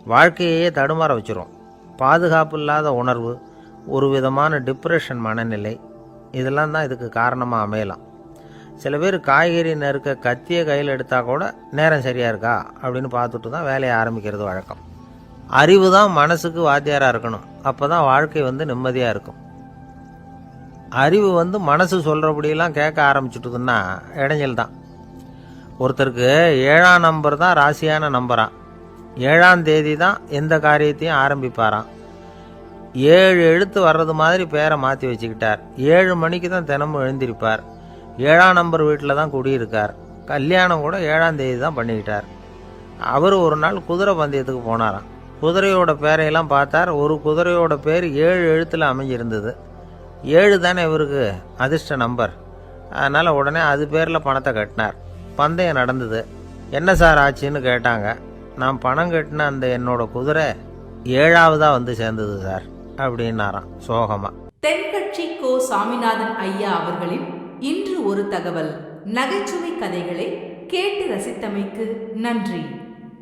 வாழ்க்கையே தடுமாற வச்சிரும். பாதுகாப்பு இல்லாத உணர்வு, ஒரு விதமான டிப்ரெஷன் மனநிலை, இதெல்லாம் தான் இதுக்கு காரணமாக அமையலாம். சில பேர் காய்கறி நறுக்க கத்தியை கையில் எடுத்தால் கூட நேரம் சரியாக இருக்கா அப்படின்னு பார்த்துட்டு தான் வேலையை ஆரம்பிக்கிறது வழக்கம். அறிவு தான் மனசுக்கு வாத்தியாராக இருக்கணும். அப்போ தான் வாழ்க்கை நிம்மதியாக இருக்கும். அறிவு மனசு சொல்கிறபடியெல்லாம் கேட்க ஆரம்பிச்சுட்டுதுன்னா இடைஞ்சல் தான். ஒருத்தருக்கு 7ஆம் நம்பர் தான் ராசியான நம்பரான். 7ஆம் தேதி தான் எந்த காரியத்தையும் ஆரம்பிப்பாராம். 7 எழுத்து வர்றது மாதிரி பேரை மாற்றி வச்சுக்கிட்டார். 7 மணிக்கு தான் தினமும் எழுந்திருப்பார். 7ஆம் நம்பர் வீட்டில் தான் குடியிருக்கார். கல்யாணம் கூட 7ஆம் தேதி தான் பண்ணிக்கிட்டார். அவர் ஒரு நாள் குதிரை பந்தயத்துக்கு போனாராம். குதிரையோட பேரையெல்லாம் பார்த்தார். ஒரு குதிரையோட பேர் 7 எழுத்தில் அமைஞ்சிருந்தது. 7 தானே இவருக்கு அதிர்ஷ்ட நம்பர். அதனால் உடனே அது பேரில் பணத்தை கட்டினார். பந்தயம் நடந்தது. என்ன சார் ஆச்சுன்னு கேட்டாங்க. நான் பணம் கட்டின அந்த என்னோட குதிரை 7ஆவதாக சேர்ந்தது சார் அப்படின்னாராம் சோகமாக. தென்கட்சி கோ சாமிநாதன் ஐயா அவர்களின் இன்று ஒரு தகவல் நகைச்சுவை கதைகளை கேட்டு ரசித்தமைக்கு நன்றி.